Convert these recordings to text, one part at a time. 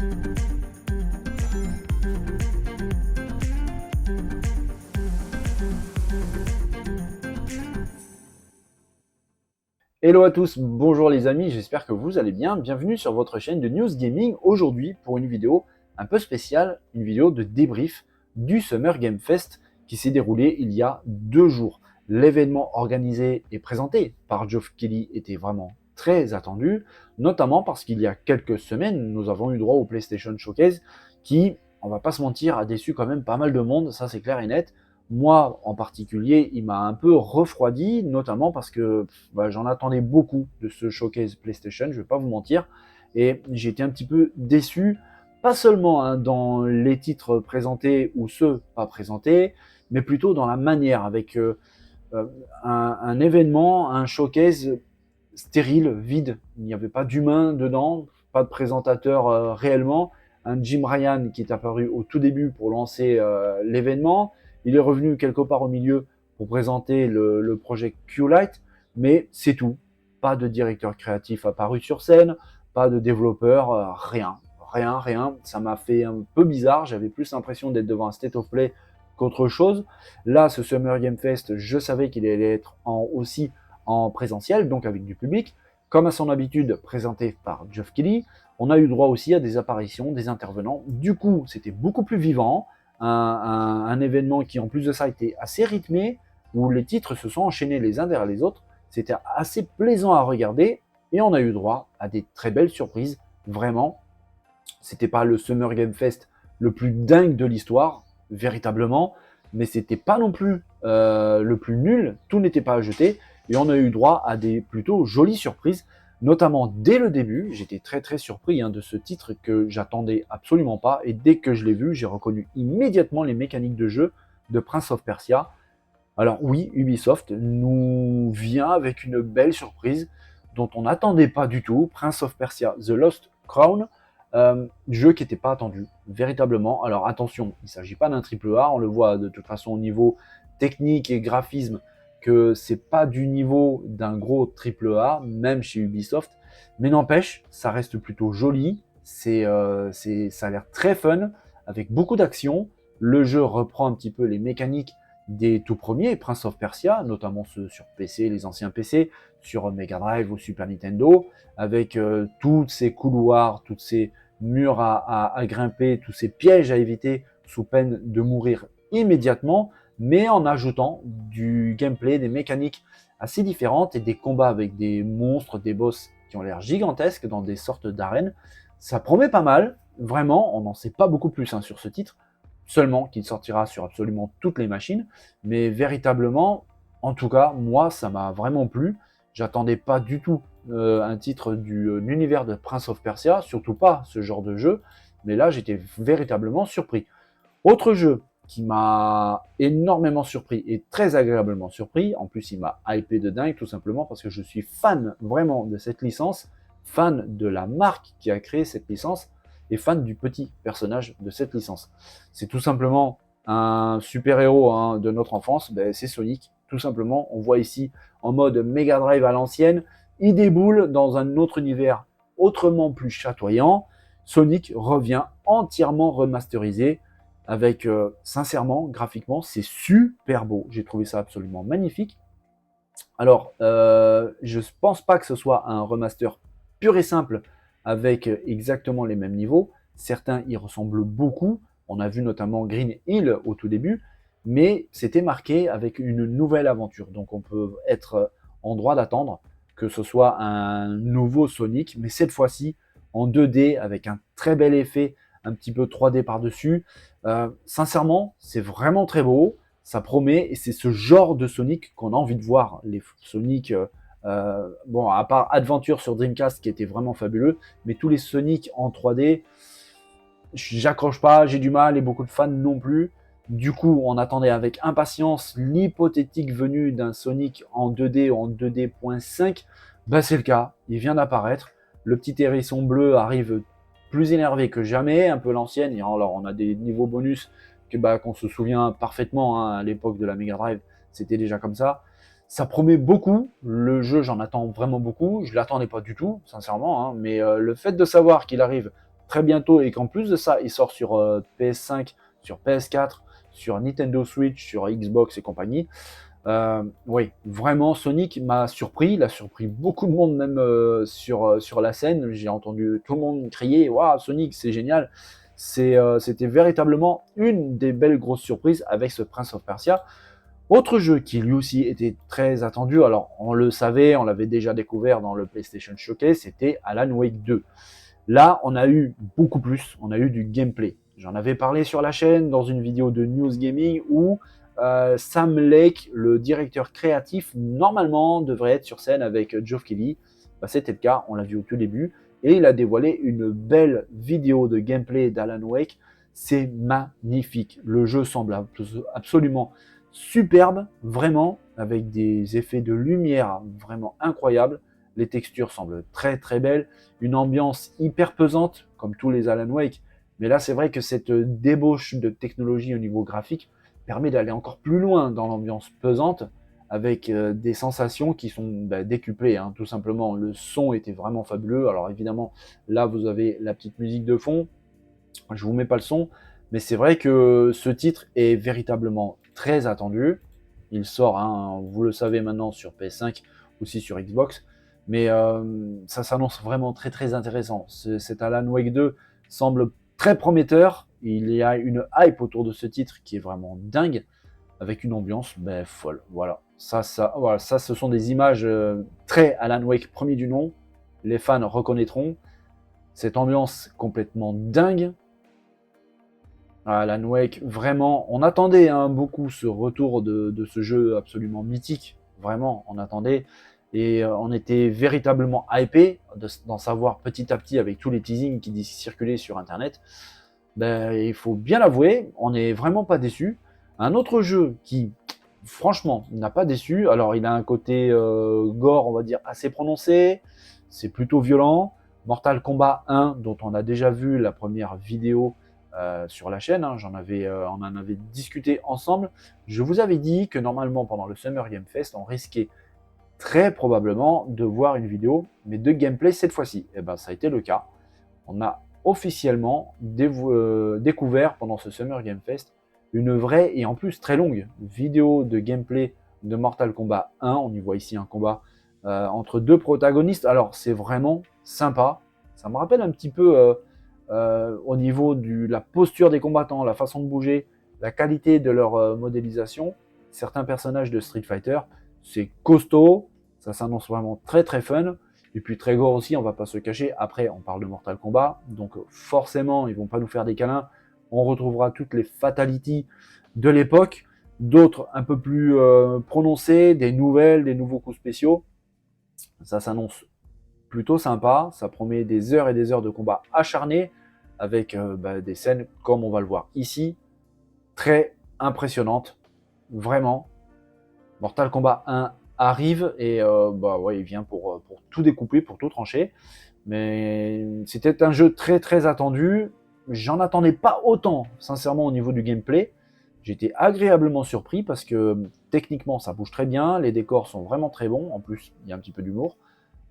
Hello à tous, bonjour les amis, j'espère que vous allez bien. Bienvenue sur votre chaîne de News Gaming. Aujourd'hui pour une vidéo un peu spéciale, une vidéo de débrief du Summer Game Fest qui s'est déroulé il y a 2 jours. L'événement organisé et présenté par Geoff Keighley était vraiment très attendu, notamment parce qu'il y a quelques semaines, nous avons eu droit au PlayStation Showcase qui, on va pas se mentir, a déçu quand même pas mal de monde, ça c'est clair et net. Moi, en particulier, il m'a un peu refroidi, notamment parce que j'en attendais beaucoup de ce showcase PlayStation, je ne vais pas vous mentir, et j'ai été un petit peu déçu, pas seulement dans les titres présentés ou ceux pas présentés, mais plutôt dans la manière, avec un événement, un showcase stérile, vide. Il n'y avait pas d'humain dedans, pas de présentateur réellement. Un Jim Ryan qui est apparu au tout début pour lancer l'événement. Il est revenu quelque part au milieu pour présenter le projet Q-Lite, mais c'est tout. Pas de directeur créatif apparu sur scène, pas de développeur, rien. Ça m'a fait un peu bizarre. J'avais plus l'impression d'être devant un state of play qu'autre chose. Là, ce Summer Game Fest, je savais qu'il allait être aussi en présentiel, donc avec du public, comme à son habitude présenté par Geoff Keighley. On a eu droit aussi à des apparitions, des intervenants. Du coup, c'était beaucoup plus vivant, un événement qui, en plus de ça, était assez rythmé, où les titres se sont enchaînés les uns derrière les autres. C'était assez plaisant à regarder, et on a eu droit à des très belles surprises, vraiment. C'était pas le Summer Game Fest le plus dingue de l'histoire, véritablement, mais c'était pas non plus le plus nul, tout n'était pas à jeter, et on a eu droit à des plutôt jolies surprises, notamment dès le début. J'étais très surpris de ce titre que j'attendais absolument pas, et dès que je l'ai vu, j'ai reconnu immédiatement les mécaniques de jeu de Prince of Persia. Alors oui, Ubisoft nous vient avec une belle surprise dont on n'attendait pas du tout, Prince of Persia The Lost Crown, jeu qui n'était pas attendu, véritablement. Alors attention, il ne s'agit pas d'un triple A, on le voit de toute façon au niveau technique et graphisme que c'est pas du niveau d'un gros triple A, même chez Ubisoft, mais n'empêche, ça reste plutôt joli, ça a l'air très fun, avec beaucoup d'action. Le jeu reprend un petit peu les mécaniques des tout premiers Prince of Persia, notamment ceux sur PC, les anciens PC, sur Mega Drive ou Super Nintendo, avec tous ces couloirs, tous ces murs à grimper, tous ces pièges à éviter sous peine de mourir immédiatement, mais en ajoutant du gameplay, des mécaniques assez différentes et des combats avec des monstres, des boss qui ont l'air gigantesques dans des sortes d'arènes. Ça promet pas mal, vraiment, on n'en sait pas beaucoup plus sur ce titre, seulement qu'il sortira sur absolument toutes les machines, mais véritablement, en tout cas, moi, ça m'a vraiment plu. J'attendais pas du tout un titre de l'univers de Prince of Persia, surtout pas ce genre de jeu, mais là, j'étais véritablement surpris. Autre jeu qui m'a énormément surpris et très agréablement surpris, en plus il m'a hypé de dingue tout simplement parce que je suis fan vraiment de cette licence, fan de la marque qui a créé cette licence, et fan du petit personnage de cette licence. C'est tout simplement un super-héros de notre enfance, c'est Sonic, tout simplement. On voit ici en mode Mega Drive à l'ancienne, il déboule dans un autre univers autrement plus chatoyant. Sonic revient entièrement remasterisé avec, sincèrement, graphiquement, c'est super beau. J'ai trouvé ça absolument magnifique. Alors, je ne pense pas que ce soit un remaster pur et simple avec exactement les mêmes niveaux. Certains y ressemblent beaucoup. On a vu notamment Green Hill au tout début, mais c'était marqué avec une nouvelle aventure. Donc on peut être en droit d'attendre que ce soit un nouveau Sonic, mais cette fois-ci en 2D avec un très bel effet, un petit peu 3D par-dessus. Sincèrement, c'est vraiment très beau, ça promet, et c'est ce genre de Sonic qu'on a envie de voir. Les Sonic, bon, à part Adventure sur Dreamcast qui était vraiment fabuleux, mais tous les Sonic en 3D, j'accroche pas, j'ai du mal, et beaucoup de fans non plus. Du coup, on attendait avec impatience l'hypothétique venue d'un Sonic en 2D ou en 2D.5. C'est le cas, il vient d'apparaître. Le petit hérisson bleu arrive plus énervé que jamais, un peu l'ancienne. Et alors, on a des niveaux bonus qu'on se souvient parfaitement à l'époque de la Mega Drive, c'était déjà comme ça. Ça promet beaucoup, le jeu j'en attends vraiment beaucoup, je ne l'attendais pas du tout, sincèrement, mais le fait de savoir qu'il arrive très bientôt et qu'en plus de ça, il sort sur PS5, sur PS4, sur Nintendo Switch, sur Xbox et compagnie. Oui, vraiment, Sonic m'a surpris. Il a surpris beaucoup de monde, même sur la scène. J'ai entendu tout le monde crier waouh, Sonic, c'est génial. C'était véritablement une des belles grosses surprises avec ce Prince of Persia. Autre jeu qui lui aussi était très attendu, alors on le savait, on l'avait déjà découvert dans le PlayStation Showcase, c'était Alan Wake 2. Là, on a eu beaucoup plus, on a eu du gameplay. J'en avais parlé sur la chaîne dans une vidéo de News Gaming où Sam Lake, le directeur créatif, normalement devrait être sur scène avec Geoff Keighley. C'était le cas, on l'a vu au tout début. Et il a dévoilé une belle vidéo de gameplay d'Alan Wake. C'est magnifique. Le jeu semble absolument superbe, vraiment, avec des effets de lumière vraiment incroyables. Les textures semblent très très belles, une ambiance hyper pesante, comme tous les Alan Wake. Mais là, c'est vrai que cette débauche de technologie au niveau graphique permet d'aller encore plus loin dans l'ambiance pesante, avec des sensations qui sont décuplées, hein, tout simplement. Le son était vraiment fabuleux. Alors évidemment, là, vous avez la petite musique de fond. Je vous mets pas le son, mais c'est vrai que ce titre est véritablement très attendu. Il sort, hein, vous le savez maintenant, sur PS5, aussi sur Xbox. Mais ça s'annonce vraiment très très intéressant. Cet Alan Wake 2 semble très prometteur. Il y a une hype autour de ce titre qui est vraiment dingue, avec une ambiance folle. Voilà. Voilà. Ça, ce sont des images très Alan Wake premier du nom. Les fans reconnaîtront cette ambiance complètement dingue. Alan Wake, vraiment, on attendait beaucoup ce retour de ce jeu absolument mythique. Vraiment, on attendait. Et on était véritablement hypé d'en savoir petit à petit avec tous les teasings qui circulaient sur Internet. Il faut bien l'avouer, on n'est vraiment pas déçu. Un autre jeu qui, franchement, n'a pas déçu. Alors, il a un côté gore, on va dire, assez prononcé. C'est plutôt violent. Mortal Kombat 1, dont on a déjà vu la première vidéo sur la chaîne, hein, on en avait discuté ensemble. Je vous avais dit que normalement, pendant le Summer Game Fest, on risquait très probablement de voir une vidéo, mais de gameplay cette fois-ci. Et ça a été le cas. On a officiellement découvert pendant ce Summer Game Fest une vraie et en plus très longue vidéo de gameplay de Mortal Kombat 1. On y voit ici un combat entre deux protagonistes. Alors c'est vraiment sympa. Ça me rappelle un petit peu au niveau de la posture des combattants, la façon de bouger, la qualité de leur modélisation. Certains personnages de Street Fighter, c'est costaud, ça s'annonce vraiment très très fun. Et puis très gore aussi, on va pas se cacher. Après, on parle de Mortal Kombat, donc forcément, ils vont pas nous faire des câlins. On retrouvera toutes les fatalities de l'époque, d'autres un peu plus prononcées, des nouvelles, des nouveaux coups spéciaux. Ça s'annonce plutôt sympa, ça promet des heures et des heures de combat acharnés, avec des scènes, comme on va le voir ici, très impressionnantes, vraiment. Mortal Kombat 1 arrive et il vient pour tout découper, pour tout trancher. Mais c'était un jeu très très attendu. J'en attendais pas autant, sincèrement, au niveau du gameplay. J'étais agréablement surpris parce que techniquement ça bouge très bien, les décors sont vraiment très bons, en plus il y a un petit peu d'humour.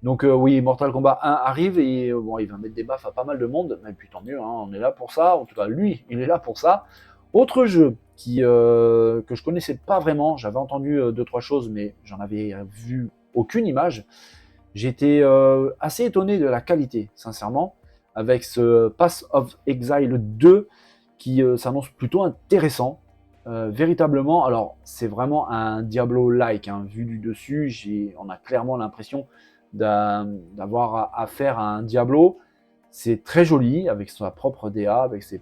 Donc oui, Mortal Kombat 1 arrive et il va mettre des baffes à pas mal de monde, mais puis tant mieux, hein, on est là pour ça, en tout cas lui, il est là pour ça. Autre jeu que je connaissais pas vraiment, j'avais entendu 2-3 choses, mais j'en avais vu aucune image. J'étais assez étonné de la qualité, sincèrement, avec ce Path of Exile 2 qui s'annonce plutôt intéressant. Véritablement, alors c'est vraiment un Diablo-like, hein, vu du dessus, on a clairement l'impression d'avoir affaire à un Diablo. C'est très joli, avec sa propre DA, avec sa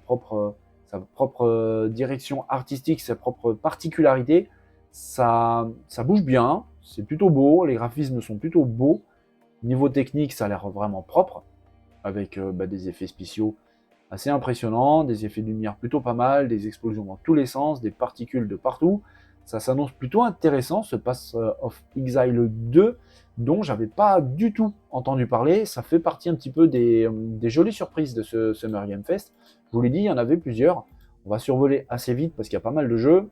propre direction artistique, ses propres particularités. Ça bouge bien, c'est plutôt beau, les graphismes sont plutôt beaux. Niveau technique, ça a l'air vraiment propre, avec des effets spéciaux assez impressionnants, des effets de lumière plutôt pas mal, des explosions dans tous les sens, des particules de partout. Ça s'annonce plutôt intéressant, ce Path of Exile 2, dont j'avais pas du tout entendu parler. Ça fait partie un petit peu des jolies surprises de ce Summer Game Fest. Je vous l'ai dit, il y en avait plusieurs. On va survoler assez vite parce qu'il y a pas mal de jeux.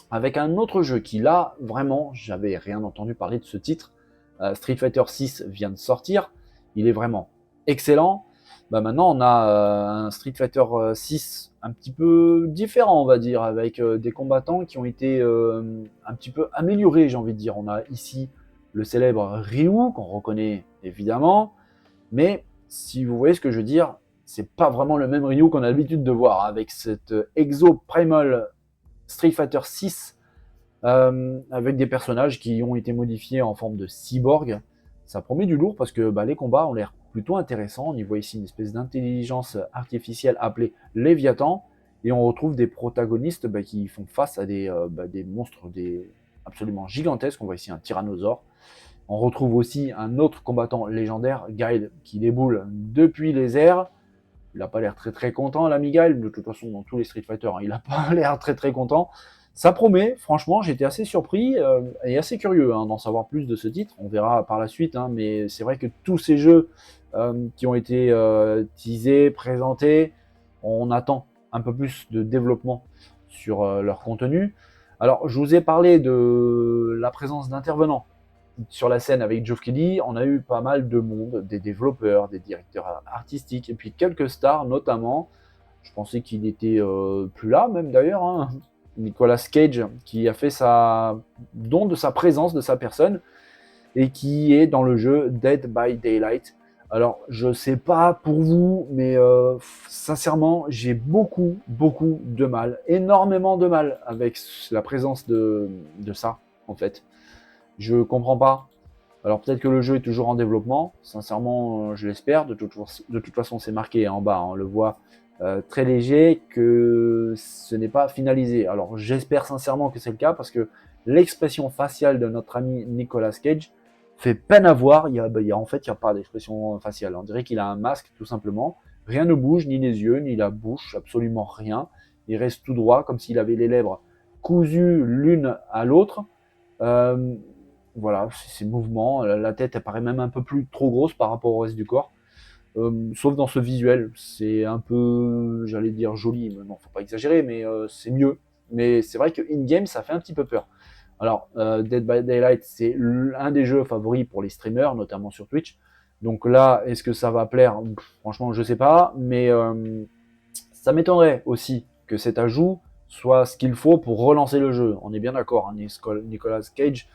Avec un autre jeu qui, là, vraiment, j'avais rien entendu parler de ce titre. Street Fighter 6 vient de sortir. Il est vraiment excellent. Bah maintenant on a un Street Fighter 6 un petit peu différent, on va dire, avec des combattants qui ont été un petit peu améliorés, j'ai envie de dire. On a ici le célèbre Ryu, qu'on reconnaît évidemment, mais si vous voyez ce que je veux dire, c'est pas vraiment le même Ryu qu'on a l'habitude de voir, avec cette Exo Primal Street Fighter 6 avec des personnages qui ont été modifiés en forme de cyborg. Ça promet du lourd parce que les combats ont l'air plutôt intéressants. On y voit ici une espèce d'intelligence artificielle appelée Léviathan, et on retrouve des protagonistes qui font face à des monstres absolument gigantesques. On voit ici un tyrannosaure. On retrouve aussi un autre combattant légendaire, Guile, qui déboule depuis les airs. Il n'a pas l'air très très content, l'ami Guile. De toute façon, dans tous les Street Fighter, il n'a pas l'air très très content. Ça promet, franchement, j'étais assez surpris et assez curieux d'en savoir plus de ce titre. On verra par la suite, mais c'est vrai que tous ces jeux qui ont été teasés, présentés, on attend un peu plus de développement sur leur contenu. Alors, je vous ai parlé de la présence d'intervenants sur la scène avec Geoff Keighley. On a eu pas mal de monde, des développeurs, des directeurs artistiques, et puis quelques stars notamment. Je pensais qu'il était plus là, même d'ailleurs. Nicolas Cage, qui a fait don de sa présence, de sa personne, et qui est dans le jeu Dead by Daylight. Alors, je sais pas pour vous, mais sincèrement, j'ai beaucoup de mal, énormément de mal avec la présence de ça, en fait. Je comprends pas. Alors peut-être que le jeu est toujours en développement, sincèrement je l'espère, de toute façon c'est marqué en bas, on le voit très léger, que ce n'est pas finalisé. Alors j'espère sincèrement que c'est le cas, parce que l'expression faciale de notre ami Nicolas Cage fait peine à voir. En fait, il n'y a pas d'expression faciale, on dirait qu'il a un masque tout simplement, rien ne bouge, ni les yeux, ni la bouche, absolument rien. Il reste tout droit, comme s'il avait les lèvres cousues l'une à l'autre. Euh, voilà, ces mouvements, la tête elle paraît même un peu plus trop grosse par rapport au reste du corps, sauf dans ce visuel, c'est un peu, j'allais dire joli, mais non, faut pas exagérer, mais c'est mieux. Mais c'est vrai que in-game, ça fait un petit peu peur. Alors, Dead by Daylight, c'est un des jeux favoris pour les streamers, notamment sur Twitch. Donc là, est-ce que ça va plaire? Franchement, je sais pas, mais ça m'étonnerait aussi que cet ajout soit ce qu'il faut pour relancer le jeu. On est bien d'accord, Nicolas Cage,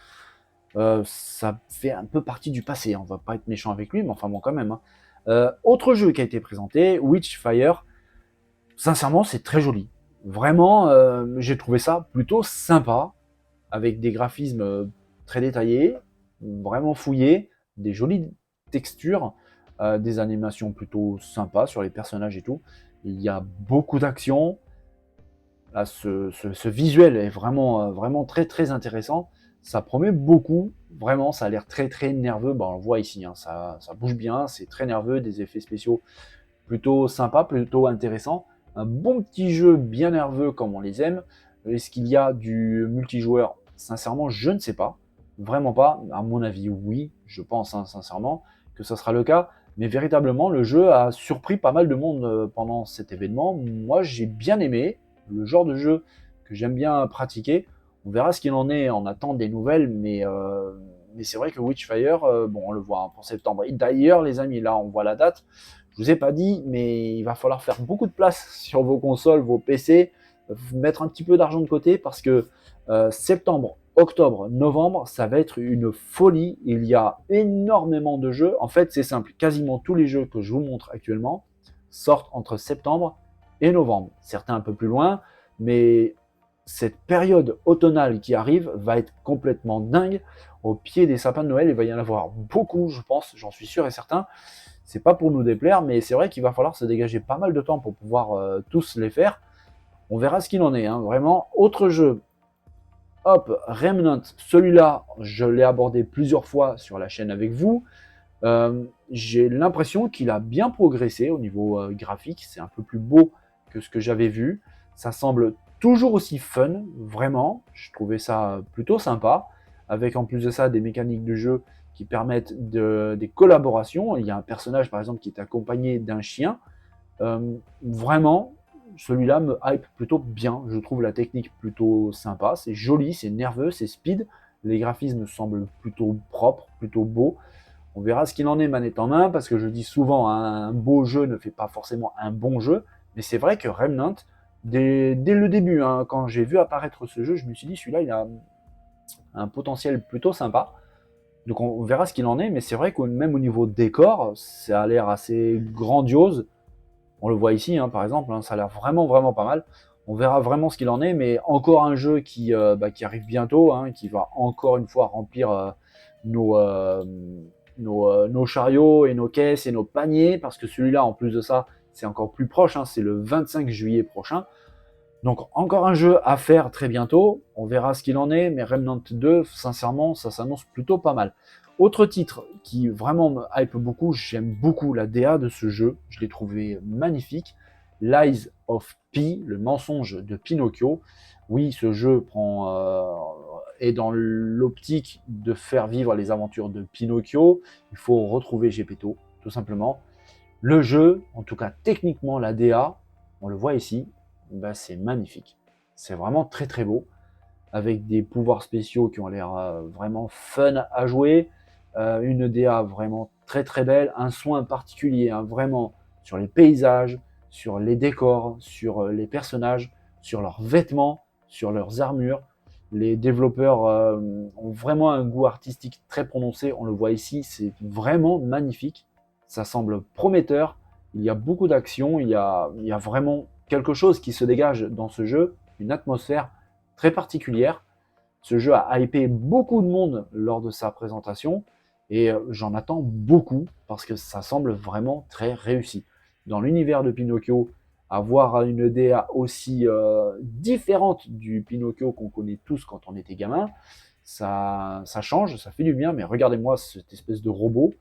ça fait un peu partie du passé. On va pas être méchant avec lui, mais enfin bon, quand même. Autre jeu qui a été présenté, Witchfire. Sincèrement, c'est très joli. Vraiment, j'ai trouvé ça plutôt sympa, avec des graphismes très détaillés, vraiment fouillés, des jolies textures, des animations plutôt sympas sur les personnages et tout. Il y a beaucoup d'action. Là, ce visuel est vraiment très très intéressant. Ça promet beaucoup, vraiment, ça a l'air très très nerveux. On le voit ici, ça bouge bien, c'est très nerveux, des effets spéciaux plutôt sympas, plutôt intéressants. Un bon petit jeu bien nerveux comme on les aime. Est-ce qu'il y a du multijoueur? Sincèrement, je ne sais pas. Vraiment pas. À mon avis, oui, je pense sincèrement que ça sera le cas. Mais véritablement, le jeu a surpris pas mal de monde pendant cet événement. Moi, j'ai bien aimé le genre de jeu que j'aime bien pratiquer. On verra ce qu'il en est, on attend des nouvelles, mais c'est vrai que Witchfire, on le voit pour septembre. Et d'ailleurs, les amis, là, on voit la date. Je vous ai pas dit, mais il va falloir faire beaucoup de place sur vos consoles, vos PC, mettre un petit peu d'argent de côté, parce que septembre, octobre, novembre, ça va être une folie. Il y a énormément de jeux. En fait, c'est simple, quasiment tous les jeux que je vous montre actuellement sortent entre septembre et novembre. Certains un peu plus loin, mais cette période automnale qui arrive va être complètement dingue. Au pied des sapins de Noël, il va y en avoir beaucoup, je pense, j'en suis sûr et certain. C'est pas pour nous déplaire, mais c'est vrai qu'il va falloir se dégager pas mal de temps pour pouvoir tous les faire. On verra ce qu'il en est, vraiment. Autre jeu, hop, Remnant. Celui-là, je l'ai abordé plusieurs fois sur la chaîne avec vous. J'ai l'impression qu'il a bien progressé au niveau graphique. C'est un peu plus beau que ce que j'avais vu. Ça semble toujours aussi fun, vraiment. Je trouvais ça plutôt sympa. Avec en plus de ça des mécaniques de jeu qui permettent des collaborations. Il y a un personnage par exemple qui est accompagné d'un chien. Vraiment, celui-là me hype plutôt bien. Je trouve la technique plutôt sympa. C'est joli, c'est nerveux, c'est speed. Les graphismes semblent plutôt propres, plutôt beaux. On verra ce qu'il en est manette en main, parce que je dis souvent, un beau jeu ne fait pas forcément un bon jeu, mais c'est vrai que Remnant, dès le début, hein, quand j'ai vu apparaître ce jeu, je me suis dit, celui-là, il a un potentiel plutôt sympa. Donc on verra ce qu'il en est, mais c'est vrai que même au niveau décor, ça a l'air assez grandiose. On le voit ici, hein, par exemple, hein, ça a l'air vraiment, vraiment pas mal. On verra vraiment ce qu'il en est, mais encore un jeu qui arrive bientôt, hein, qui va encore une fois remplir nos, euh, nos chariots et nos caisses et nos paniers, parce que celui-là, en plus de ça, c'est encore plus proche, hein, c'est le 25 juillet prochain. Donc encore un jeu à faire très bientôt, on verra ce qu'il en est, mais Remnant 2, sincèrement, ça s'annonce plutôt pas mal. Autre titre qui vraiment me hype beaucoup, j'aime beaucoup la DA de ce jeu, je l'ai trouvé magnifique, Lies of P, le mensonge de Pinocchio. Oui, ce jeu est dans l'optique de faire vivre les aventures de Pinocchio, il faut retrouver Geppetto, tout simplement. Le jeu, en tout cas techniquement la DA, on le voit ici, bah, c'est magnifique. C'est vraiment très très beau, avec des pouvoirs spéciaux qui ont l'air vraiment fun à jouer, une DA vraiment très très belle, un soin particulier, hein, vraiment sur les paysages, sur les décors, sur les personnages, sur leurs vêtements, sur leurs armures. Les développeurs ont vraiment un goût artistique très prononcé, on le voit ici, c'est vraiment magnifique, ça semble prometteur, il y a beaucoup d'action, il y a vraiment quelque chose qui se dégage dans ce jeu, une atmosphère très particulière. Ce jeu a hypé beaucoup de monde lors de sa présentation et j'en attends beaucoup parce que ça semble vraiment très réussi. Dans l'univers de Pinocchio, avoir une DA aussi différente du Pinocchio qu'on connaît tous quand on était gamin, ça change, ça fait du bien, mais regardez-moi cette espèce de robot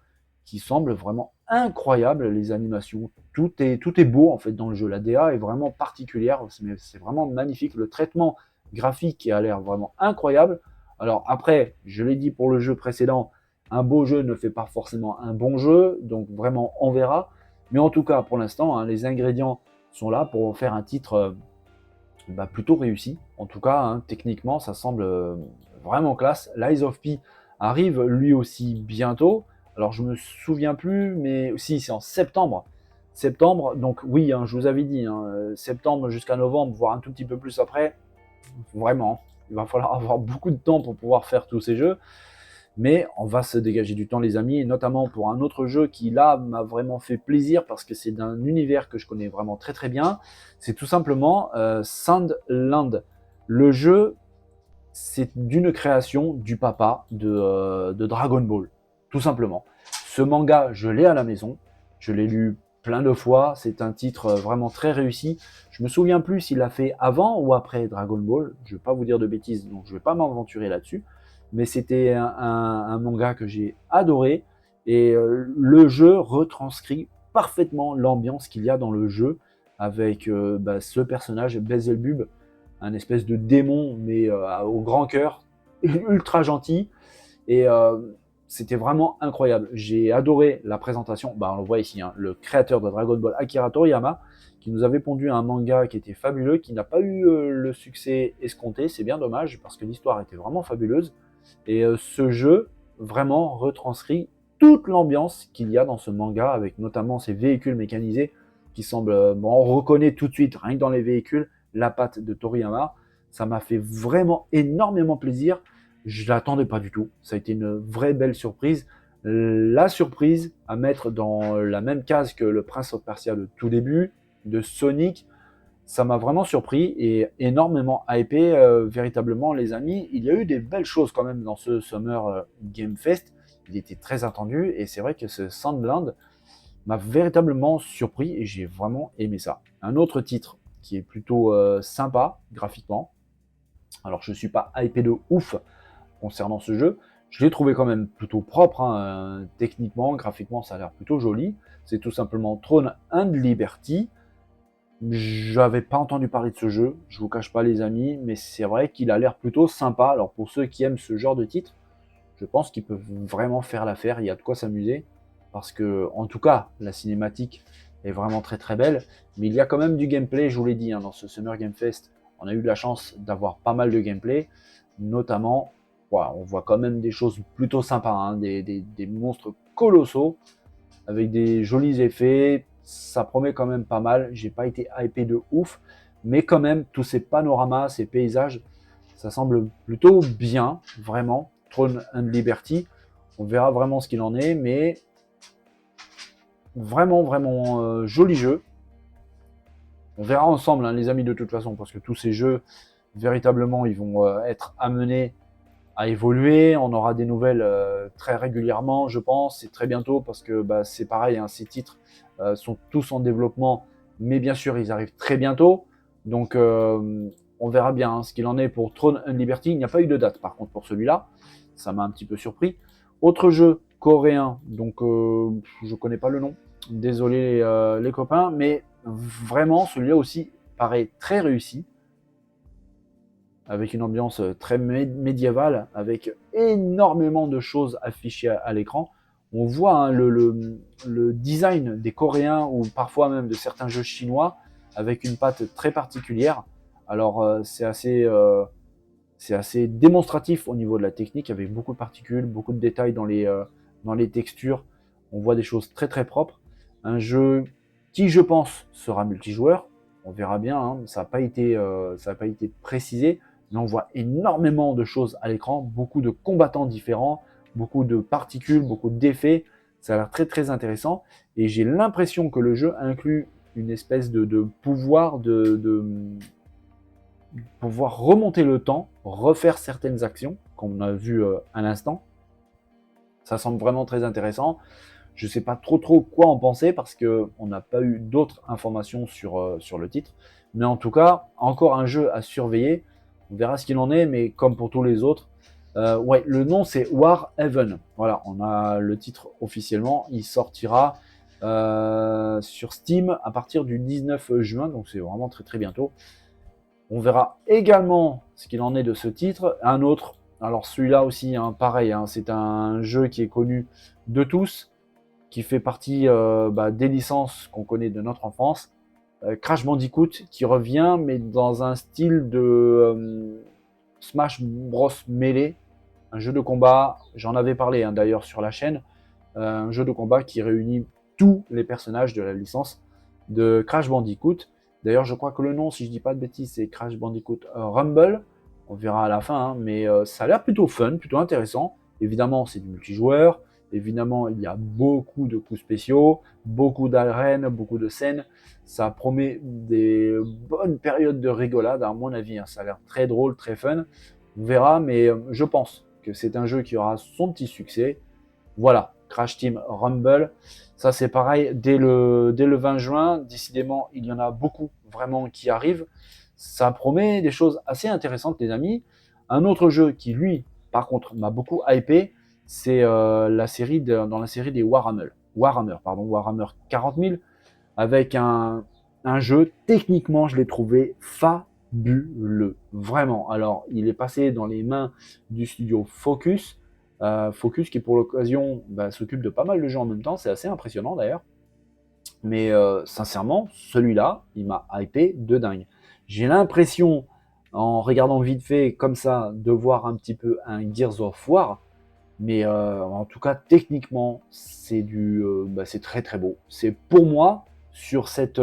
qui semble vraiment incroyable, les animations, tout est beau en fait dans le jeu, la DA est vraiment particulière, c'est vraiment magnifique, le traitement graphique a l'air vraiment incroyable. Alors après, je l'ai dit pour le jeu précédent, un beau jeu ne fait pas forcément un bon jeu, donc vraiment on verra. Mais en tout cas, pour l'instant, hein, les ingrédients sont là pour faire un titre plutôt réussi. En tout cas, hein, techniquement, ça semble vraiment classe. Lies of P arrive lui aussi bientôt. Alors je me souviens plus, mais si c'est en septembre. Septembre, donc oui, hein, je vous avais dit, hein, septembre jusqu'à novembre, voire un tout petit peu plus après, vraiment, il va falloir avoir beaucoup de temps pour pouvoir faire tous ces jeux. Mais on va se dégager du temps, les amis, et notamment pour un autre jeu qui, là, m'a vraiment fait plaisir parce que c'est d'un univers que je connais vraiment très très bien. C'est tout simplement Sandland. Le jeu, c'est d'une création du papa de Dragon Ball, tout simplement. Ce manga, je l'ai à la maison, je l'ai lu plein de fois, c'est un titre vraiment très réussi. Je me souviens plus s'il l'a fait avant ou après Dragon Ball, je ne vais pas vous dire de bêtises, donc je ne vais pas m'aventurer là-dessus, mais c'était un manga que j'ai adoré, et le jeu retranscrit parfaitement l'ambiance qu'il y a dans le jeu, avec ce personnage, Beelzebub, un espèce de démon, mais au grand cœur, ultra gentil. Et c'était vraiment incroyable. J'ai adoré la présentation. Bah, on le voit ici, hein, le créateur de Dragon Ball, Akira Toriyama, qui nous avait pondu un manga qui était fabuleux, qui n'a pas eu le succès escompté. C'est bien dommage, parce que l'histoire était vraiment fabuleuse. Et ce jeu, vraiment, retranscrit toute l'ambiance qu'il y a dans ce manga, avec notamment ces véhicules mécanisés qui semblent... bon, on reconnaît tout de suite, rien que dans les véhicules, la patte de Toriyama. Ça m'a fait vraiment énormément plaisir. Je l'attendais pas du tout. Ça a été une vraie belle surprise. La surprise à mettre dans la même case que le Prince of Persia de tout début, de Sonic, ça m'a vraiment surpris et énormément hypé, véritablement, les amis. Il y a eu des belles choses quand même dans ce Summer Game Fest. Il était très attendu et c'est vrai que ce Sandland m'a véritablement surpris et j'ai vraiment aimé ça. Un autre titre qui est plutôt sympa graphiquement. Alors je ne suis pas hypé de ouf concernant ce jeu. Je l'ai trouvé quand même plutôt propre, hein, techniquement, graphiquement ça a l'air plutôt joli. C'est tout simplement Throne and Liberty. J'avais pas entendu parler de ce jeu, je vous cache pas les amis, mais c'est vrai qu'il a l'air plutôt sympa. Alors pour ceux qui aiment ce genre de titre, je pense qu'ils peuvent vraiment faire l'affaire, il y a de quoi s'amuser. Parce que, en tout cas, la cinématique est vraiment très très belle. Mais il y a quand même du gameplay, je vous l'ai dit, hein, dans ce Summer Game Fest. On a eu de la chance d'avoir pas mal de gameplay. Notamment, voilà, on voit quand même des choses plutôt sympas, hein, des monstres colossaux, avec des jolis effets. Ça promet quand même pas mal. J'ai pas été hypé de ouf, mais quand même, tous ces panoramas, ces paysages, ça semble plutôt bien, vraiment. Throne and Liberty, on verra vraiment ce qu'il en est, mais vraiment joli jeu. On verra ensemble, hein, les amis, de toute façon, parce que tous ces jeux, véritablement, ils vont être amenés à évoluer. On aura des nouvelles très régulièrement, je pense, et très bientôt, parce que bah, c'est pareil, hein, ces titres sont tous en développement, mais bien sûr, ils arrivent très bientôt. Donc, on verra bien hein, ce qu'il en est pour Throne and Liberty. Il n'y a pas eu de date, par contre, pour celui-là. Ça m'a un petit peu surpris. Autre jeu coréen, donc je connais pas le nom. Désolé les copains, mais vraiment, celui-là aussi paraît très réussi, avec une ambiance très médiévale, avec énormément de choses affichées à l'écran. On voit hein, le design des Coréens ou parfois même de certains jeux chinois avec une patte très particulière. Alors c'est assez démonstratif au niveau de la technique, avec beaucoup de particules, beaucoup de détails dans les textures. On voit des choses très très propres. Un jeu qui, je pense, sera multijoueur. On verra bien, hein. Ça n'a pas été précisé, mais on voit énormément de choses à l'écran, beaucoup de combattants différents, beaucoup de particules, beaucoup d'effets. Ça a l'air très très intéressant. Et j'ai l'impression que le jeu inclut une espèce de pouvoir de pouvoir remonter le temps, refaire certaines actions, comme on a vu à l'instant. Ça semble vraiment très intéressant. Je ne sais pas trop quoi en penser parce qu'on n'a pas eu d'autres informations sur le titre. Mais en tout cas, encore un jeu à surveiller. On verra ce qu'il en est, mais comme pour tous les autres. Ouais, le nom c'est War Heaven. Voilà, on a le titre officiellement. Il sortira sur Steam à partir du 19 juin, donc c'est vraiment très très bientôt. On verra également ce qu'il en est de ce titre. Un autre, alors celui-là aussi, hein, pareil, hein, c'est un jeu qui est connu de tous, qui fait partie des licences qu'on connaît de notre enfance. Crash Bandicoot qui revient, mais dans un style de Smash Bros Melee, un jeu de combat, j'en avais parlé hein, d'ailleurs sur la chaîne, un jeu de combat qui réunit tous les personnages de la licence de Crash Bandicoot. D'ailleurs, je crois que le nom, si je dis pas de bêtises, c'est Crash Bandicoot Rumble. On verra à la fin, hein, mais ça a l'air plutôt fun, plutôt intéressant. Évidemment, c'est du multijoueur. Évidemment, il y a beaucoup de coups spéciaux, beaucoup d'arènes, beaucoup de scènes. Ça promet des bonnes périodes de rigolade, à mon avis. Hein. Ça a l'air très drôle, très fun. On verra, mais je pense que c'est un jeu qui aura son petit succès. Voilà, Crash Team Rumble. Ça, c'est pareil, dès le 20 juin, décidément, il y en a beaucoup vraiment qui arrivent. Ça promet des choses assez intéressantes, les amis. Un autre jeu qui, lui, par contre, m'a beaucoup hypé, c'est dans la série des Warhammer 40 000, avec un jeu, techniquement, je l'ai trouvé fabuleux. Vraiment. Alors, il est passé dans les mains du studio Focus. Focus qui pour l'occasion s'occupe de pas mal de jeux en même temps, c'est assez impressionnant d'ailleurs. Mais sincèrement, celui-là, il m'a hypé de dingue. J'ai l'impression, en regardant vite fait comme ça, de voir un petit peu un Gears of War. Mais en tout cas, techniquement, c'est très très beau. C'est pour moi, sur cet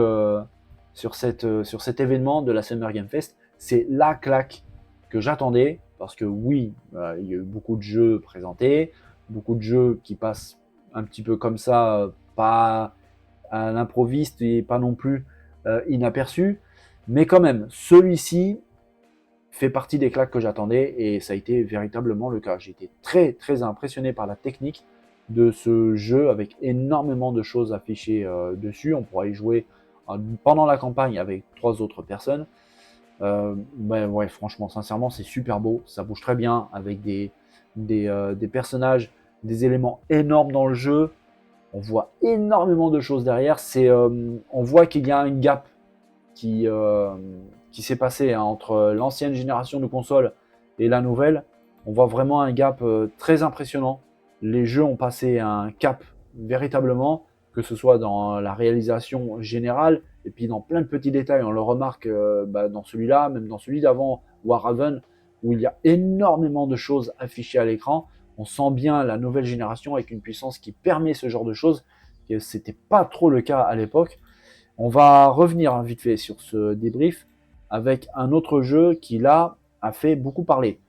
événement de la Summer Game Fest, c'est la claque que j'attendais. Parce que oui, il y a eu beaucoup de jeux présentés, beaucoup de jeux qui passent un petit peu comme ça, pas à l'improviste et pas non plus inaperçus. Mais quand même, celui-ci fait partie des claques que j'attendais et ça a été véritablement le cas. J'ai été très très impressionné par la technique de ce jeu avec énormément de choses affichées dessus. On pourra y jouer pendant la campagne avec 3 autres personnes. Ouais, franchement, sincèrement, c'est super beau. Ça bouge très bien avec des personnages, des éléments énormes dans le jeu. On voit énormément de choses derrière. On voit qu'il y a un gap qui, qui s'est passé hein, entre l'ancienne génération de consoles et la nouvelle. On voit vraiment un gap très impressionnant. Les jeux ont passé un cap véritablement, que ce soit dans la réalisation générale et puis dans plein de petits détails. On le remarque dans celui-là, même dans celui d'avant, Warhaven, où il y a énormément de choses affichées à l'écran. On sent bien la nouvelle génération avec une puissance qui permet ce genre de choses. C'était pas trop le cas à l'époque. On va revenir vite fait sur ce débrief avec un autre jeu qui là a fait beaucoup parler.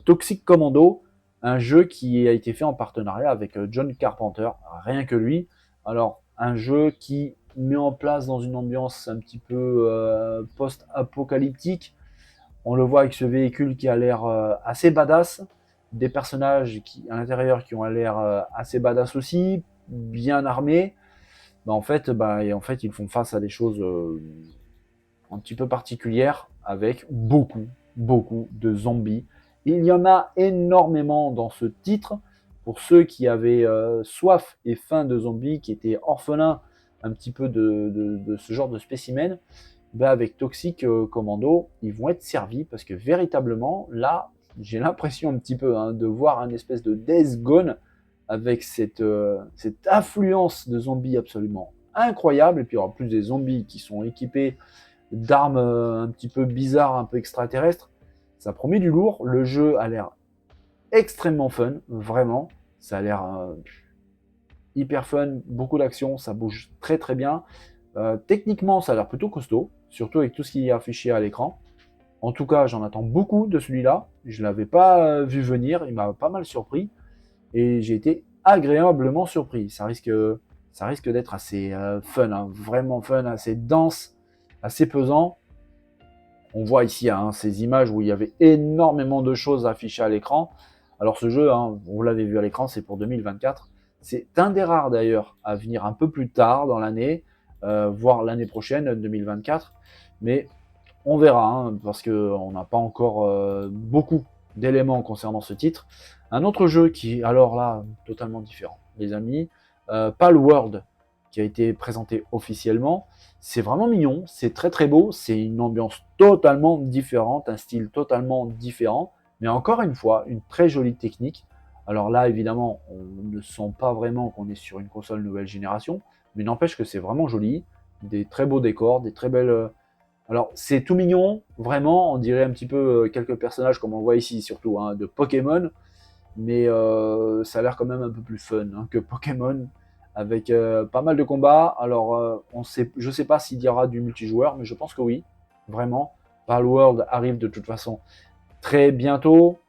Toxic Commando, un jeu qui a été fait en partenariat avec John Carpenter, rien que lui. Alors un jeu qui met en place dans une ambiance un petit peu post-apocalyptique. On le voit avec ce véhicule qui a l'air assez badass, des personnages à l'intérieur qui ont l'air assez badass aussi, bien armés. En fait, ils font face à des choses un petit peu particulières avec beaucoup de zombies. Il y en a énormément dans ce titre. Pour ceux qui avaient soif et faim de zombies, qui étaient orphelins un petit peu de ce genre de spécimen, avec Toxic Commando, ils vont être servis parce que véritablement, là, j'ai l'impression un petit peu de voir un espèce de Death Gone avec cette affluence de zombies absolument incroyable. Et puis en plus des zombies qui sont équipés d'armes un petit peu bizarres, un peu extraterrestres, ça promet du lourd. Le jeu a l'air extrêmement fun, vraiment. Ça a l'air hyper fun, beaucoup d'action, ça bouge très très bien. Techniquement, ça a l'air plutôt costaud, surtout avec tout ce qui est affiché à l'écran. En tout cas, j'en attends beaucoup de celui-là. Je ne l'avais pas vu venir, il m'a pas mal surpris. Et j'ai été agréablement surpris. Ça risque d'être assez fun, vraiment fun, assez dense, assez pesant. On voit ici ces images où il y avait énormément de choses affichées à l'écran. Alors ce jeu, vous l'avez vu à l'écran, c'est pour 2024. C'est un des rares d'ailleurs à venir un peu plus tard dans l'année, voire l'année prochaine, 2024. Mais on verra, parce qu'on n'a pas encore beaucoup d'éléments concernant ce titre. Un autre jeu qui, alors là, totalement différent, les amis, Palworld, qui a été présenté officiellement. C'est vraiment mignon, c'est très très beau, c'est une ambiance totalement différente, un style totalement différent, mais encore une fois, une très jolie technique. Alors là, évidemment, on ne sent pas vraiment qu'on est sur une console nouvelle génération, mais n'empêche que c'est vraiment joli, des très beaux décors, des très belles. Alors, c'est tout mignon, vraiment, on dirait un petit peu quelques personnages comme on voit ici, surtout de Pokémon, mais ça a l'air quand même un peu plus fun que Pokémon, avec pas mal de combats. Alors, je sais pas s'il y aura du multijoueur, mais je pense que oui, vraiment. Palworld arrive de toute façon très bientôt,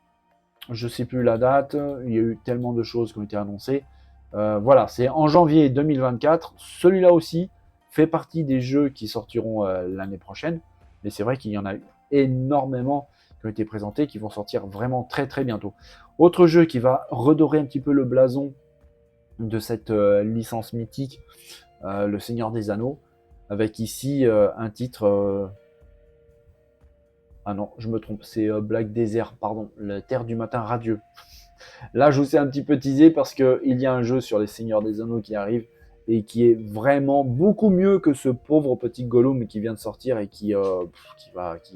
je sais plus la date, il y a eu tellement de choses qui ont été annoncées. Voilà, c'est en janvier 2024, celui-là aussi fait partie des jeux qui sortiront l'année prochaine, mais c'est vrai qu'il y en a eu énormément qui ont été présentés, qui vont sortir vraiment très très bientôt. Autre jeu qui va redorer un petit peu le blason de cette licence mythique, Le Seigneur des Anneaux, avec ici un titre. Ah non, je me trompe, c'est Black Desert, pardon, la Terre du Matin Radieux. Là, je vous ai un petit peu teasé parce qu'il y a un jeu sur les Seigneurs des Anneaux qui arrive et qui est vraiment beaucoup mieux que ce pauvre petit Gollum qui vient de sortir et qui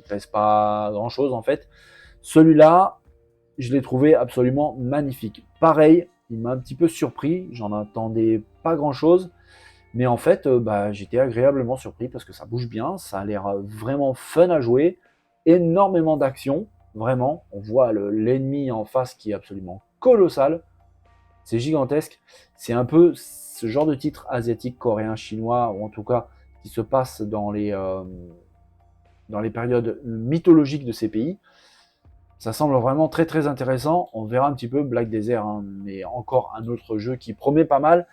pèse pas grand chose en fait. Celui-là, je l'ai trouvé absolument magnifique. Pareil, il m'a un petit peu surpris, j'en attendais pas grand chose, mais en fait, j'étais agréablement surpris parce que ça bouge bien, ça a l'air vraiment fun à jouer, énormément d'action, vraiment. On voit l'ennemi en face qui est absolument colossal, c'est gigantesque. C'est un peu ce genre de titre asiatique, coréen, chinois, ou en tout cas qui se passe dans les périodes mythologiques de ces pays. Ça semble vraiment très très intéressant. On verra un petit peu Black Desert, mais encore un autre jeu qui promet pas mal.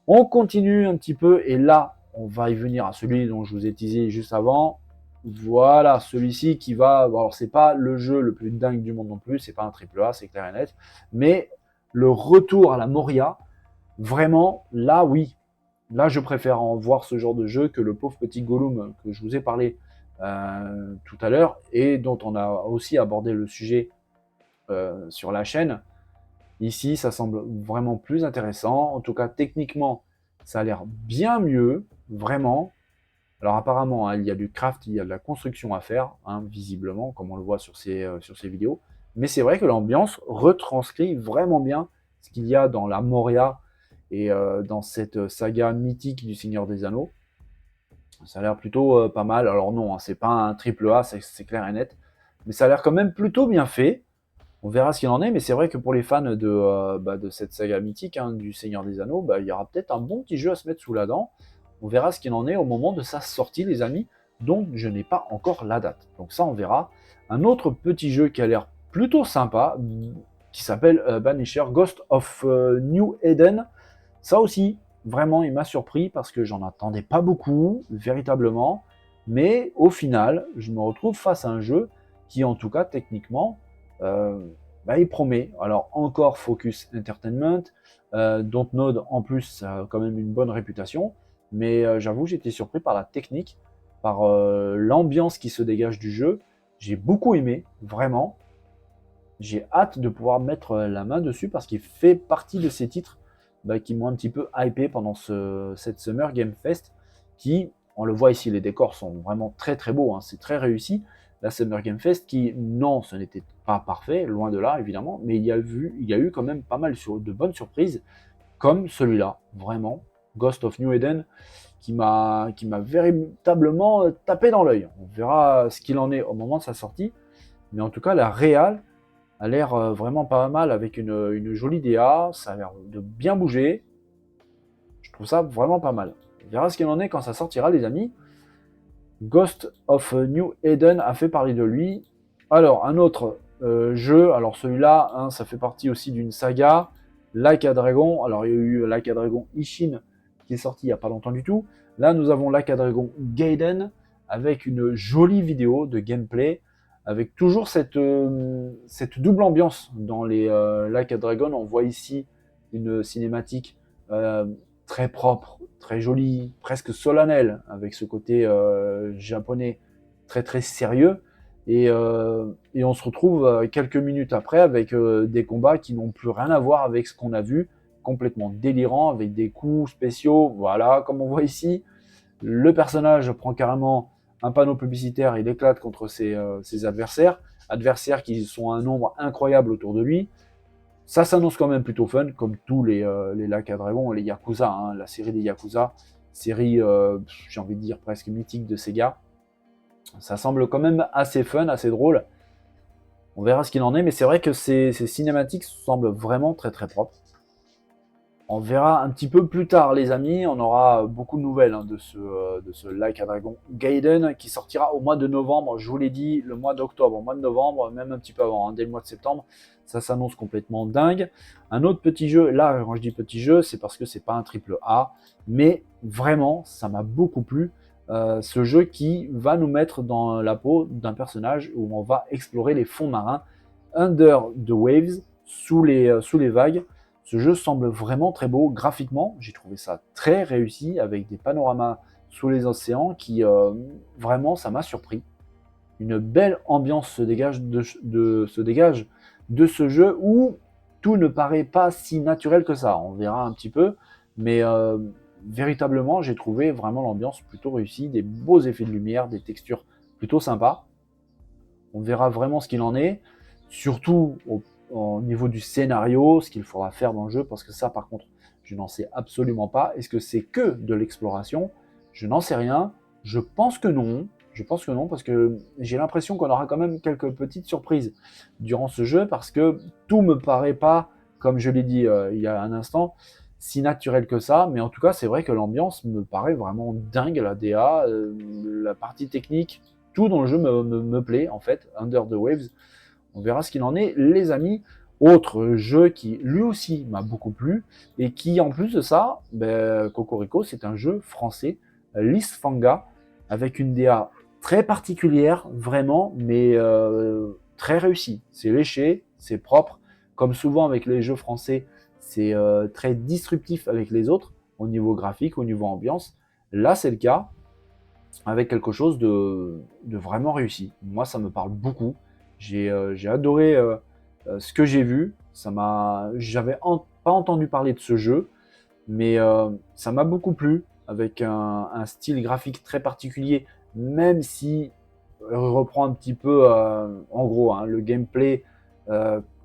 On continue un petit peu et là, on va y venir à celui dont je vous ai teasé juste avant. Voilà, celui-ci qui va. Alors, c'est pas le jeu le plus dingue du monde non plus, c'est pas un triple A, c'est clair et net. Mais le retour à la Moria, vraiment, là, oui. Là, je préfère en voir ce genre de jeu que le pauvre petit Gollum que je vous ai parlé tout à l'heure et dont on a aussi abordé le sujet sur la chaîne. Ici, ça semble vraiment plus intéressant. En tout cas, techniquement, ça a l'air bien mieux, vraiment. Alors apparemment, il y a du craft, il y a de la construction à faire, visiblement, comme on le voit sur ces vidéos. Mais c'est vrai que l'ambiance retranscrit vraiment bien ce qu'il y a dans la Moria et dans cette saga mythique du Seigneur des Anneaux. Ça a l'air plutôt pas mal. Alors non, c'est pas un triple A, c'est clair et net. Mais ça a l'air quand même plutôt bien fait. On verra ce qu'il en est, mais c'est vrai que pour les fans de cette saga mythique, hein, du Seigneur des Anneaux, il y aura peut-être un bon petit jeu à se mettre sous la dent. On verra ce qu'il en est au moment de sa sortie, les amis, dont je n'ai pas encore la date. Donc ça, on verra. Un autre petit jeu qui a l'air plutôt sympa, qui s'appelle Banisher, Ghost of New Eden. Ça aussi, vraiment, il m'a surpris parce que j'en attendais pas beaucoup, véritablement. Mais au final, je me retrouve face à un jeu qui, en tout cas, techniquement, euh, il promet. Alors, encore Focus Entertainment, Dontnod, en plus, ça a quand même une bonne réputation. Mais j'avoue, j'étais surpris par la technique, par l'ambiance qui se dégage du jeu. J'ai beaucoup aimé, vraiment. J'ai hâte de pouvoir mettre la main dessus parce qu'il fait partie de ces titres qui m'ont un petit peu hypé pendant cette Summer Game Fest qui, on le voit ici, les décors sont vraiment très très beaux, hein, c'est très réussi. La Summer Game Fest qui, non, ce n'était pas parfait, loin de là évidemment, mais il y a eu quand même pas mal de bonnes surprises, comme celui-là, vraiment, Ghost of New Eden, qui m'a véritablement tapé dans l'œil. On verra ce qu'il en est au moment de sa sortie, mais en tout cas, la réal a l'air vraiment pas mal avec une jolie DA, ça a l'air de bien bouger. Je trouve ça vraiment pas mal. On verra ce qu'il en est quand ça sortira, les amis. Ghost of New Eden a fait parler de lui. Alors, un autre jeu, alors celui-là, hein, ça fait partie aussi d'une saga, Like a Dragon. Alors, il y a eu Like a Dragon Ishin qui est sorti il n'y a pas longtemps du tout. Là, nous avons Like a Dragon Gaiden avec une jolie vidéo de gameplay, avec toujours cette double ambiance dans les Like a Dragon. On voit ici une cinématique euh, très propre, très jolie, presque solennelle, avec ce côté japonais très très sérieux. Et on se retrouve quelques minutes après avec des combats qui n'ont plus rien à voir avec ce qu'on a vu, complètement délirant, avec des coups spéciaux. Voilà, comme on voit ici, le personnage prend carrément un panneau publicitaire, il éclate contre ses adversaires qui sont un nombre incroyable autour de lui. Ça s'annonce quand même plutôt fun, comme tous les Like a Dragon, les Yakuza, hein, la série des Yakuza, série, j'ai envie de dire, presque mythique de Sega. Ça semble quand même assez fun, assez drôle. On verra ce qu'il en est, mais c'est vrai que ces cinématiques semblent vraiment très très propres. On verra un petit peu plus tard, les amis. On aura beaucoup de nouvelles hein, de ce Like a Dragon Gaiden qui sortira au mois de novembre. Je vous l'ai dit, le mois d'octobre, au mois de novembre, même un petit peu avant, hein, dès le mois de septembre. Ça s'annonce complètement dingue. Un autre petit jeu, là, quand je dis petit jeu, c'est parce que c'est pas un triple A, mais vraiment, ça m'a beaucoup plu. Ce jeu qui va nous mettre dans la peau d'un personnage où on va explorer les fonds marins under the waves, sous les vagues. Ce jeu semble vraiment très beau graphiquement. J'ai trouvé ça très réussi avec des panoramas sous les océans qui vraiment ça m'a surpris. Une belle ambiance se dégage de ce jeu où tout ne paraît pas si naturel que ça. On verra un petit peu, mais véritablement j'ai trouvé vraiment l'ambiance plutôt réussie, des beaux effets de lumière, des textures plutôt sympas. On verra vraiment ce qu'il en est, surtout au niveau du scénario, ce qu'il faudra faire dans le jeu, parce que ça, par contre, je n'en sais absolument pas. Est-ce que c'est que de l'exploration? Je n'en sais rien. Je pense que non. Je pense que non, parce que j'ai l'impression qu'on aura quand même quelques petites surprises durant ce jeu, parce que tout me paraît pas, comme je l'ai dit il y a un instant, si naturel que ça. Mais en tout cas, c'est vrai que l'ambiance me paraît vraiment dingue, la DA, la partie technique, tout dans le jeu me plaît, en fait, Under the Waves. On verra ce qu'il en est, les amis. Autre jeu qui, lui aussi, m'a beaucoup plu, et qui, en plus de ça, Cocorico, c'est un jeu français, Lisfanga, avec une DA très particulière, vraiment, mais très réussie. C'est léché, c'est propre. Comme souvent avec les jeux français, c'est très disruptif avec les autres, au niveau graphique, au niveau ambiance. Là, c'est le cas avec quelque chose de vraiment réussi. Moi, ça me parle beaucoup. J'ai adoré ce que j'ai vu. J'avais pas entendu parler de ce jeu, mais ça m'a beaucoup plu, avec un style graphique très particulier, même si reprend un petit peu, en gros, hein, le gameplay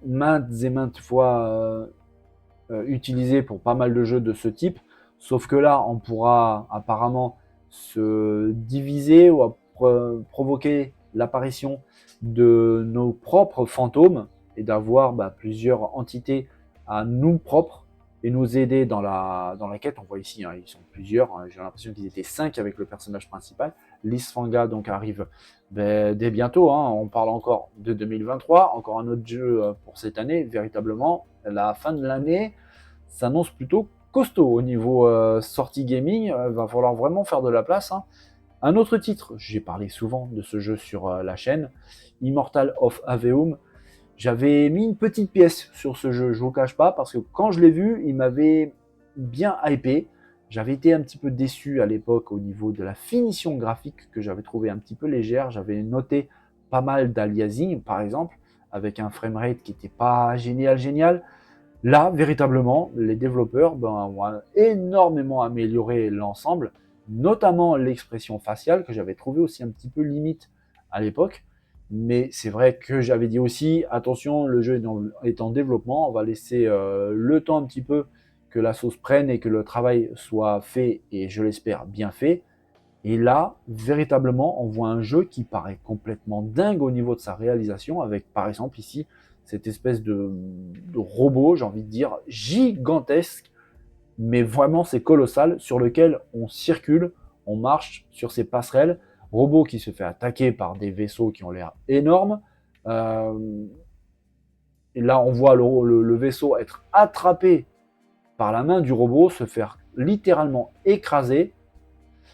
maintes et maintes fois utilisé pour pas mal de jeux de ce type. Sauf que là, on pourra apparemment se diviser ou provoquer l'apparition de nos propres fantômes. et d'avoir plusieurs entités à nous propres et nous aider dans la quête. On voit ici, hein, ils sont plusieurs. Hein, j'ai l'impression qu'ils étaient 5 avec le personnage principal. Lysfanga donc arrive dès bientôt. Hein, on parle encore de 2023, encore un autre jeu pour cette année. Véritablement, la fin de l'année s'annonce plutôt costaud au niveau sortie gaming. Va falloir vraiment faire de la place. Hein. Un autre titre, j'ai parlé souvent de ce jeu sur la chaîne, Immortal of Aveum. J'avais mis une petite pièce sur ce jeu, je ne vous cache pas, parce que quand je l'ai vu, il m'avait bien hypé. J'avais été un petit peu déçu à l'époque au niveau de la finition graphique que j'avais trouvé un petit peu légère. J'avais noté pas mal d'aliasing, par exemple, avec un framerate qui n'était pas génial. Là, véritablement, les développeurs ont énormément amélioré l'ensemble, notamment l'expression faciale que j'avais trouvé aussi un petit peu limite à l'époque. Mais c'est vrai que j'avais dit aussi, attention, le jeu est en développement, on va laisser le temps un petit peu que la sauce prenne et que le travail soit fait, et je l'espère bien fait. Et là, véritablement, on voit un jeu qui paraît complètement dingue au niveau de sa réalisation, avec par exemple ici cette espèce de robot, j'ai envie de dire, gigantesque, mais vraiment c'est colossal, sur lequel on circule, on marche sur ces passerelles, robot qui se fait attaquer par des vaisseaux qui ont l'air énormes. Et là, on voit le vaisseau être attrapé par la main du robot, se faire littéralement écraser.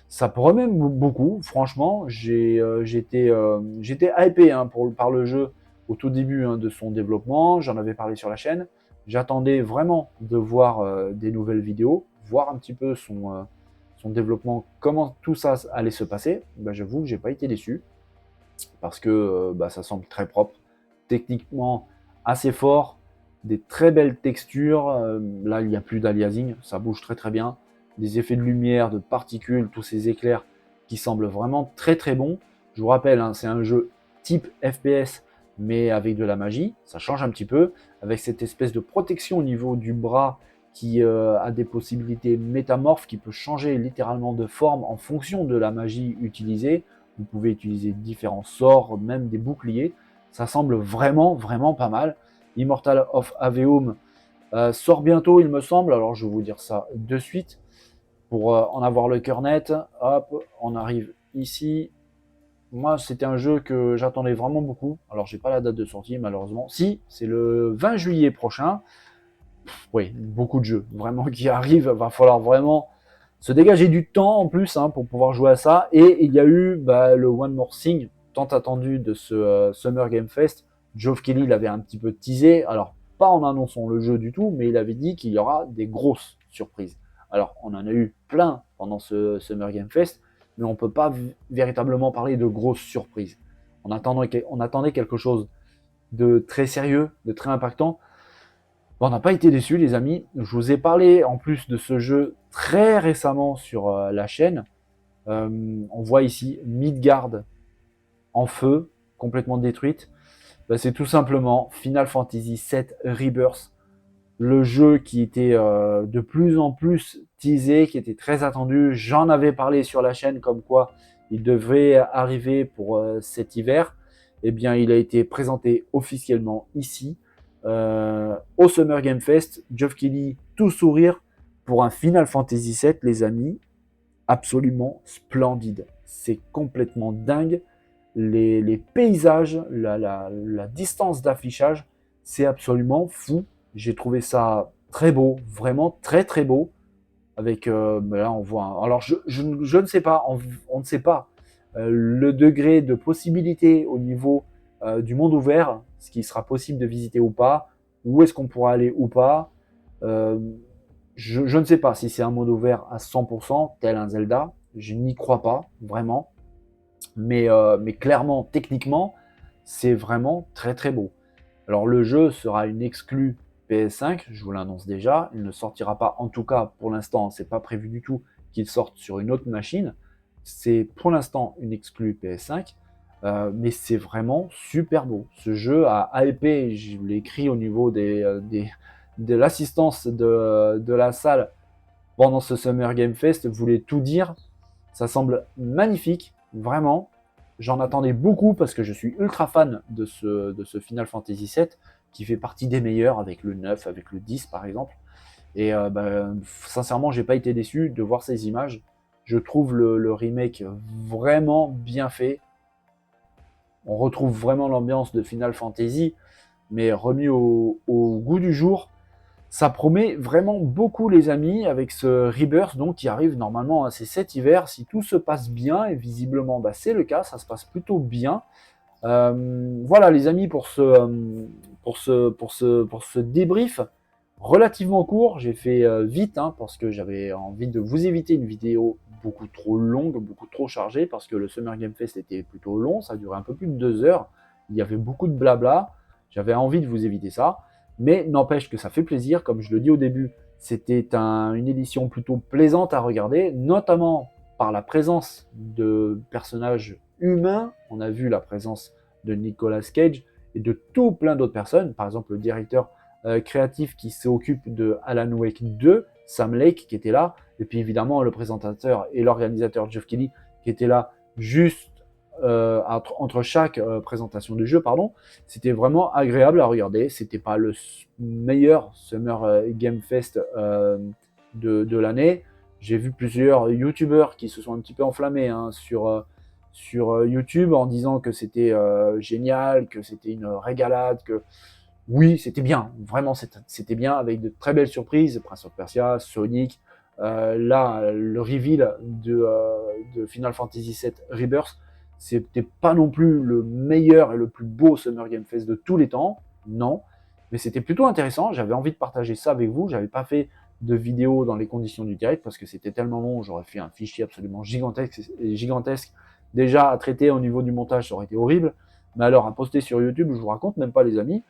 Ça promet beaucoup, franchement. J'étais hypé hein, par le jeu au tout début hein, de son développement. J'en avais parlé sur la chaîne. J'attendais vraiment de voir des nouvelles vidéos, voir un petit peu son développement, comment tout ça allait se passer. J'avoue que j'ai pas été déçu parce que ça semble très propre, techniquement assez fort, des très belles textures. Là, il n'y a plus d'aliasing, ça bouge très bien. Des effets de lumière, de particules, tous ces éclairs qui semblent vraiment très bons. Je vous rappelle, hein, c'est un jeu type FPS, mais avec de la magie. Ça change un petit peu, avec cette espèce de protection au niveau du bras qui a des possibilités métamorphes, qui peut changer littéralement de forme en fonction de la magie utilisée. Vous pouvez utiliser différents sorts, même des boucliers. Ça semble vraiment pas mal. Immortal of Aveum sort bientôt, il me semble. Alors, je vais vous dire ça de suite. Pour en avoir le cœur net, hop, on arrive ici. Moi, c'était un jeu que j'attendais vraiment beaucoup. Alors, j'ai pas la date de sortie, malheureusement. Si, c'est le 20 juillet prochain. Oui, beaucoup de jeux vraiment qui arrivent. Va falloir vraiment se dégager du temps en plus hein, pour pouvoir jouer à ça. Et il y a eu le One More Thing, tant attendu de ce Summer Game Fest. Geoff Keighley l'avait un petit peu teasé, alors pas en annonçant le jeu du tout, mais il avait dit qu'il y aura des grosses surprises. Alors on en a eu plein pendant ce Summer Game Fest, mais on ne peut pas véritablement parler de grosses surprises. On attendait quelque chose de très sérieux, de très impactant. On n'a pas été déçus les amis, je vous ai parlé en plus de ce jeu très récemment sur la chaîne. On voit ici Midgard en feu, complètement détruite. C'est tout simplement Final Fantasy VII Rebirth, le jeu qui était de plus en plus teasé, qui était très attendu. J'en avais parlé sur la chaîne comme quoi il devait arriver pour cet hiver. Eh bien, il a été présenté officiellement ici, au Summer Game Fest. Geoff Keighley, tout sourire pour un Final Fantasy VII, les amis. Absolument splendide. C'est complètement dingue. Les paysages, la distance d'affichage, c'est absolument fou. J'ai trouvé ça très beau, vraiment très beau. Avec, là, on voit. Alors, je ne sais pas, on ne sait pas le degré de possibilité au niveau du monde ouvert, ce qui sera possible de visiter ou pas, où est-ce qu'on pourra aller ou pas. Euh, je ne sais pas si c'est un monde ouvert à 100%, tel un Zelda. Je n'y crois pas, vraiment. Mais clairement, techniquement, c'est vraiment très beau. Alors le jeu sera une exclue PS5, je vous l'annonce déjà. Il ne sortira pas, en tout cas pour l'instant, c'est pas prévu du tout qu'il sorte sur une autre machine. C'est pour l'instant une exclue PS5, mais c'est vraiment super beau. Ce jeu a hypé, je l'ai écrit au niveau de l'assistance de la salle pendant ce Summer Game Fest, voulait tout dire. Ça semble magnifique, vraiment. J'en attendais beaucoup parce que je suis ultra fan de ce Final Fantasy VII. qui fait partie des meilleurs avec le 9, avec le 10 par exemple. Et sincèrement, j'ai pas été déçu de voir ces images. Je trouve le remake vraiment bien fait. On retrouve vraiment l'ambiance de Final Fantasy, mais remis au goût du jour. Ça promet vraiment beaucoup, les amis, avec ce Rebirth donc, qui arrive normalement cet hiver. Si tout se passe bien, et visiblement c'est le cas, ça se passe plutôt bien. Voilà, les amis, pour ce débrief relativement court. J'ai fait vite parce que j'avais envie de vous éviter une vidéo beaucoup trop longue, beaucoup trop chargée, parce que le Summer Game Fest était plutôt long, ça durait un peu plus de 2 heures, il y avait beaucoup de blabla, j'avais envie de vous éviter ça, mais n'empêche que ça fait plaisir, comme je le dis au début, c'était une édition plutôt plaisante à regarder, notamment par la présence de personnages humains. On a vu la présence de Nicolas Cage et de tout plein d'autres personnes, par exemple le directeur créatif qui s'occupe de Alan Wake 2, Sam Lake qui était là, et puis évidemment le présentateur et l'organisateur Geoff Keighley qui était là juste entre chaque présentation du jeu, pardon. C'était vraiment agréable à regarder. C'était pas le meilleur Summer Game Fest de l'année. J'ai vu plusieurs youtubeurs qui se sont un petit peu enflammés sur YouTube en disant que c'était génial, que c'était une régalade, que oui, c'était bien, vraiment c'était bien, avec de très belles surprises, Prince of Persia, Sonic, là, le reveal de Final Fantasy VII Rebirth, c'était pas non plus le meilleur et le plus beau Summer Game Fest de tous les temps, non, mais c'était plutôt intéressant, j'avais envie de partager ça avec vous, j'avais pas fait de vidéo dans les conditions du direct parce que c'était tellement long, j'aurais fait un fichier absolument gigantesque, déjà à traiter au niveau du montage, ça aurait été horrible, mais alors à poster sur YouTube, je vous raconte même pas, les amis.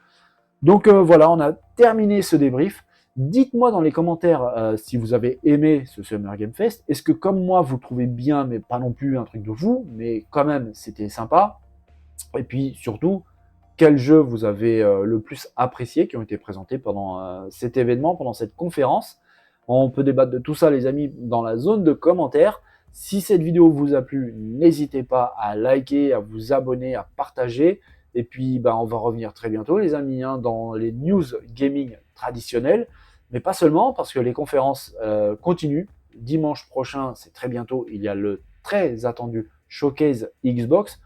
Donc voilà, on a terminé ce débrief. Dites-moi dans les commentaires si vous avez aimé ce Summer Game Fest. Est-ce que comme moi, vous le trouvez bien, mais pas non plus un truc de fou, mais quand même, c'était sympa. Et puis surtout, quels jeux vous avez le plus apprécié qui ont été présentés pendant cet événement, pendant cette conférence. On peut débattre de tout ça, les amis, dans la zone de commentaires. Si cette vidéo vous a plu, n'hésitez pas à liker, à vous abonner, à partager. Et puis, on va revenir très bientôt, les amis, dans les news gaming traditionnelles. Mais pas seulement, parce que les conférences continuent. Dimanche prochain, c'est très bientôt, il y a le très attendu Showcase Xbox.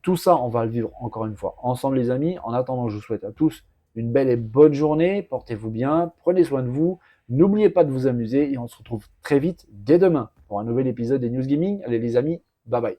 Tout ça, on va le vivre encore une fois ensemble, les amis. En attendant, je vous souhaite à tous une belle et bonne journée. Portez-vous bien, prenez soin de vous. N'oubliez pas de vous amuser et on se retrouve très vite dès demain pour un nouvel épisode des News Gaming. Allez les amis, bye bye.